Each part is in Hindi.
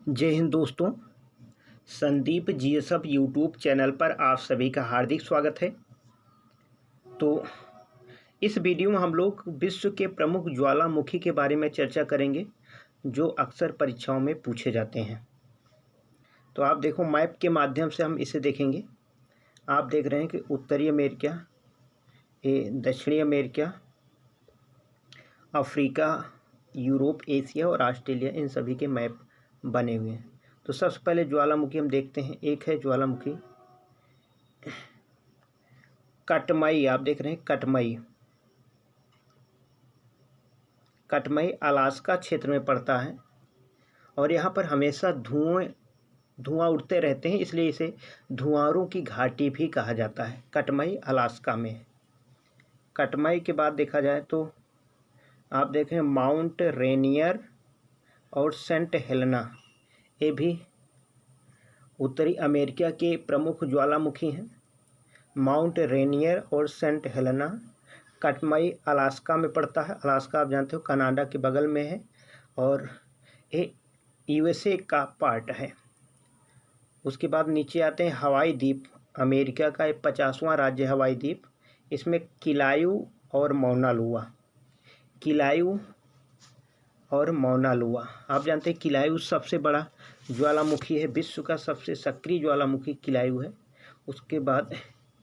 जय हिंद दोस्तों। संदीप जीएसएफ यूट्यूब चैनल पर आप सभी का हार्दिक स्वागत है। तो इस वीडियो में हम लोग विश्व के प्रमुख ज्वालामुखी के बारे में चर्चा करेंगे जो अक्सर परीक्षाओं में पूछे जाते हैं। तो आप देखो, मैप के माध्यम से हम इसे देखेंगे। आप देख रहे हैं कि उत्तरी अमेरिका, दक्षिणी अमेरिका, अफ्रीका, यूरोप, एशिया और ऑस्ट्रेलिया, इन सभी के मैप बने हुए हैं। तो सबसे पहले ज्वालामुखी हम देखते हैं। एक है ज्वालामुखी कटमई। आप देख रहे हैं कटमई। कटमई अलास्का क्षेत्र में पड़ता है और यहाँ पर हमेशा धुआं उड़ते रहते हैं, इसलिए इसे धुआंरों की घाटी भी कहा जाता है। कटमई अलास्का में है। कटमई के बाद देखा जाए तो आप देखें माउंट रेनियर और सेंट हेलेना, ये भी उत्तरी अमेरिका के प्रमुख ज्वालामुखी हैं। माउंट रेनियर और सेंट हेलेना कटमई अलास्का में पड़ता है। अलास्का आप जानते हो कनाडा के बगल में है और ये यूएसए का पार्ट है। उसके बाद नीचे आते हैं हवाई द्वीप। अमेरिका का 50वां राज्य हवाई द्वीप। इसमें किलायू और मौनालुआ। किलायू और मौनालुआ, आप जानते हैं किलायू सबसे बड़ा ज्वालामुखी है। विश्व का सबसे सक्रिय ज्वालामुखी किलायू है। उसके बाद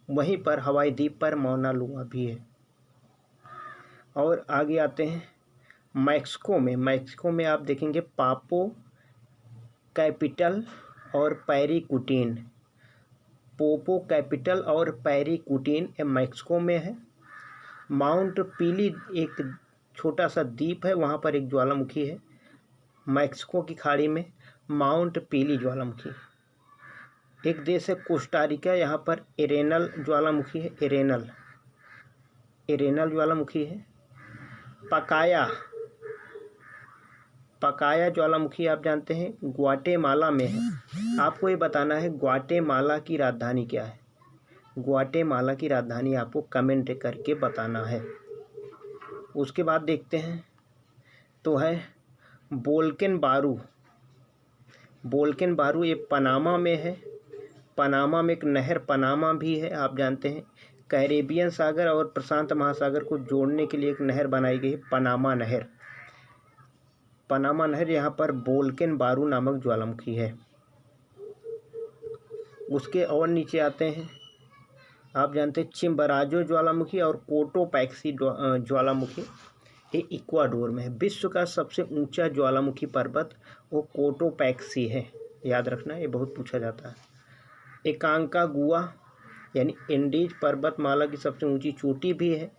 वहीं पर हवाई द्वीप पर मौनालुआ भी है। और आगे आते हैं मैक्सिको में। मैक्सिको में आप देखेंगे पापो कैपिटल और पैरीकुटीन। पोपो कैपिटल और पैरीकुटीन ये मैक्सिको में है। माउंट पीली एक छोटा सा द्वीप है, वहाँ पर एक ज्वालामुखी है मैक्सिको की खाड़ी में, माउंट पीली ज्वालामुखी। एक देश है कोस्टारिका, यहाँ पर एरेनल ज्वालामुखी है। एरेनल ज्वालामुखी है। पकाया ज्वालामुखी आप जानते हैं ग्वाटेमाला में है। आपको ये बताना है ग्वाटेमाला की राजधानी क्या है। ग्वाटेमाला की राजधानी आपको कमेंट करके बताना है। उसके बाद देखते हैं तो है बोल्केन बारू। बोल्केन बारू ये पनामा में है। पनामा में एक नहर पनामा भी है। आप जानते हैं कैरेबियन सागर और प्रशांत महासागर को जोड़ने के लिए एक नहर बनाई गई है, पनामा नहर। पनामा नहर, यहाँ पर बोल्केन बारू नामक ज्वालामुखी है। उसके और नीचे आते हैं, आप जानते हैं चिम्बराजो ज्वालामुखी और कोटोपैक्सी ज्वालामुखी, ये इक्वाडोर में है। विश्व का सबसे ऊंचा ज्वालामुखी पर्वत वो कोटोपैक्सी है, याद रखना, ये बहुत पूछा जाता है। एकांकागुआ यानी एंडीज पर्वतमाला की सबसे ऊंची चोटी भी है,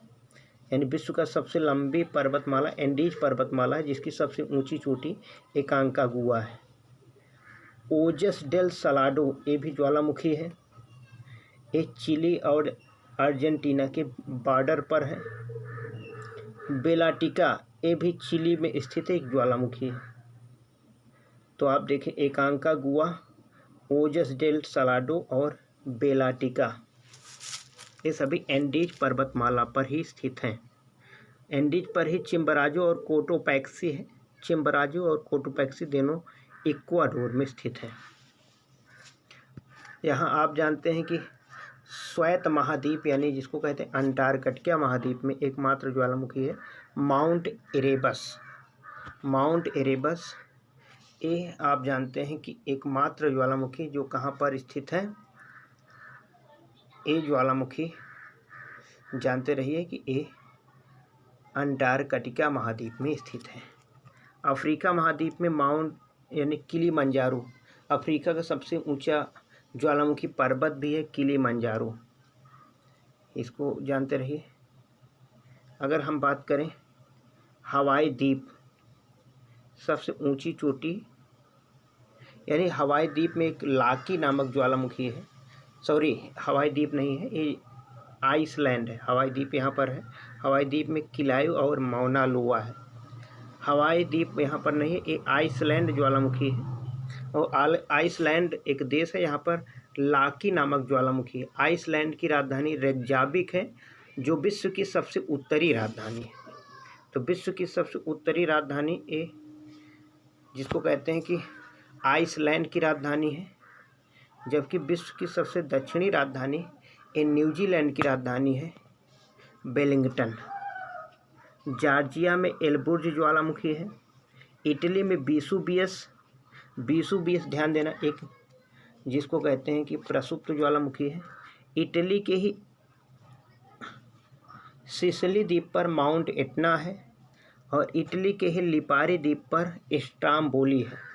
यानी विश्व का सबसे लंबी पर्वतमाला एंडीज पर्वतमाला है, जिसकी सबसे ऊंची चोटी एकांकागुआ है। ओजस डेल सलाडो ये भी ज्वालामुखी है। ये चिली और अर्जेंटीना के बॉर्डर पर है। बेलाटिका ये भी चिली में स्थित एक ज्वालामुखी है। तो आप देखें एकांकागुआ, ओजस डेल सलाडो और बेलाटिका, ये सभी एंडीज पर्वतमाला पर ही स्थित हैं। एंडीज पर ही चिम्बराजो और कोटोपैक्सी है। चिम्बराजो और कोटोपैक्सी दोनों इक्वाडोर में स्थित हैं। यहाँ आप जानते हैं कि श्वेत महाद्वीप यानी जिसको कहते हैं अंटार्कटिका महाद्वीप में एकमात्र ज्वालामुखी है माउंट इरेबस। माउंट इरेबस ये आप जानते हैं कि एकमात्र ज्वालामुखी जो कहाँ पर स्थित है। ये ज्वालामुखी जानते रहिए कि ये अंटार्कटिका महाद्वीप में स्थित है। अफ्रीका महाद्वीप में माउंट यानी किलीमंजारो, अफ्रीका का सबसे ऊंचा ज्वालामुखी पर्वत भी है किलीमंजारो, इसको जानते रहिए। अगर हम बात करें हवाई द्वीप, सबसे ऊंची चोटी यानी हवाई द्वीप में एक लाकी नामक ज्वालामुखी है। सॉरी, हवाई द्वीप नहीं है, ये आइसलैंड है। हवाई द्वीप यहाँ पर है। हवाई द्वीप में किलायू और मौनालुआ है। हवाई द्वीप यहाँ पर नहीं है, ये आइसलैंड ज्वालामुखी है। और आइसलैंड एक देश है, यहाँ पर लाकी नामक ज्वालामुखी है। आइसलैंड की राजधानी रेकजाविक है, जो विश्व की सबसे उत्तरी राजधानी है। तो विश्व की सबसे उत्तरी राजधानी ये जिसको कहते हैं कि आइसलैंड की राजधानी है, जबकि विश्व की सबसे दक्षिणी राजधानी न्यूजीलैंड की राजधानी है वेलिंगटन। जॉर्जिया में एलबुर्ज ज्वालामुखी है। इटली में बीसुवियस ध्यान देना, एक जिसको कहते हैं कि प्रसुप्त ज्वालामुखी है। इटली के ही सिसिली द्वीप पर माउंट एटना है और इटली के ही लिपारी द्वीप पर स्ट्राम्बोली है।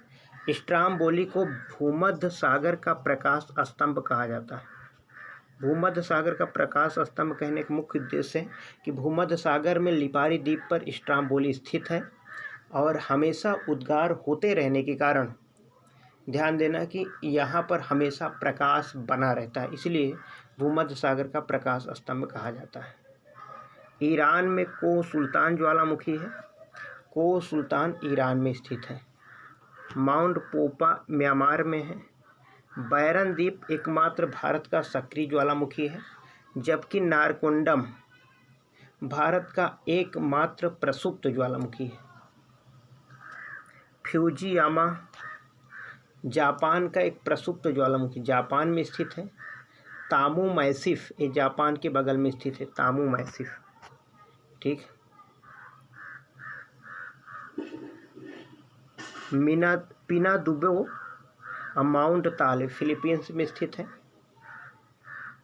स्ट्राम्बोली को भूमध्य सागर का प्रकाश स्तंभ कहा जाता है। भूमध्य सागर का प्रकाश स्तंभ कहने का मुख्य उद्देश्य है कि भूमध्य सागर में लिपारी द्वीप पर स्ट्राम्बोली स्थित है और हमेशा उद्गार होते रहने के कारण ध्यान देना कि यहाँ पर हमेशा प्रकाश बना रहता है, इसलिए भूमध्य सागर का प्रकाश स्तंभ कहा जाता है। ईरान में कोह सुल्तान ज्वालामुखी है। कोह सुल्तान ईरान में स्थित है। माउंट पोपा म्यांमार में है। बैरन द्वीप एकमात्र भारत का सक्रिय ज्वालामुखी है, जबकि नारकोंडम भारत का एकमात्र प्रसुप्त ज्वालामुखी है। फ्यूजियामा जापान का एक प्रसुप्त ज्वालामुखी जापान में स्थित है। तामू मैसिफ ये जापान के बगल में स्थित है, तामू मैसिफ, ठीक। पिनादुबो माउंट ताले फिलीपींस में स्थित है।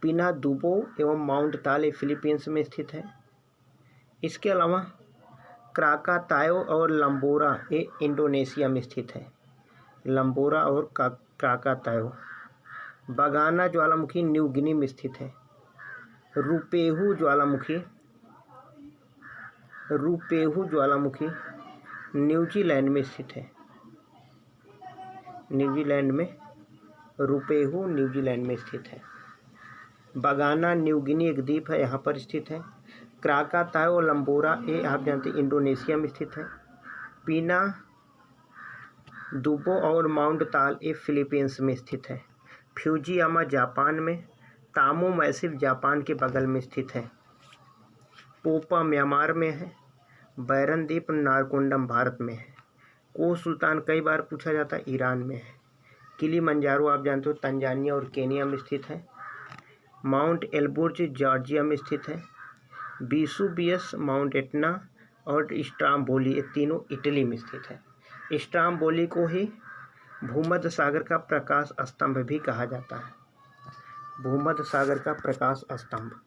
पिनादुबो एवं माउंट ताले फिलीपींस में स्थित है। इसके अलावा क्राकातायो और लंबोरा ये इंडोनेशिया में स्थित है। लंबोरा और क्राकातायो। बगाना ज्वालामुखी न्यू गिनी में स्थित है। रुपेहु ज्वालामुखी न्यूजीलैंड में स्थित है। न्यूजीलैंड में रुपेहु न्यूजीलैंड में स्थित है। बगाना न्यू गिनी एक द्वीप है, यहाँ पर स्थित है। क्राकातायो और लंबोरा ये आप जानते हैं इंडोनेशिया में स्थित है। पीना दुबो और माउंट ताल ये फिलीपींस में स्थित है। फ्यूजियामा जापान में। तामो मैसिफ जापान के बगल में स्थित है। पोपा म्यांमार में है। बैरन द्वीप नारकोंडम भारत में है। कोह सुल्तान कई बार पूछा जाता है, ईरान में है। किलिमंजारो आप जानते हो तंजानिया और केनिया में स्थित है। माउंट एलबुर्ज जॉर्जिया में स्थित है। बीसुवियस, माउंट एटना और स्ट्राम्बोली ये तीनों इटली में स्थित है। स्ट्राम्बोली को ही भूमध्य सागर का प्रकाश स्तंभ भी कहा जाता है। भूमध्य सागर का प्रकाश स्तंभ।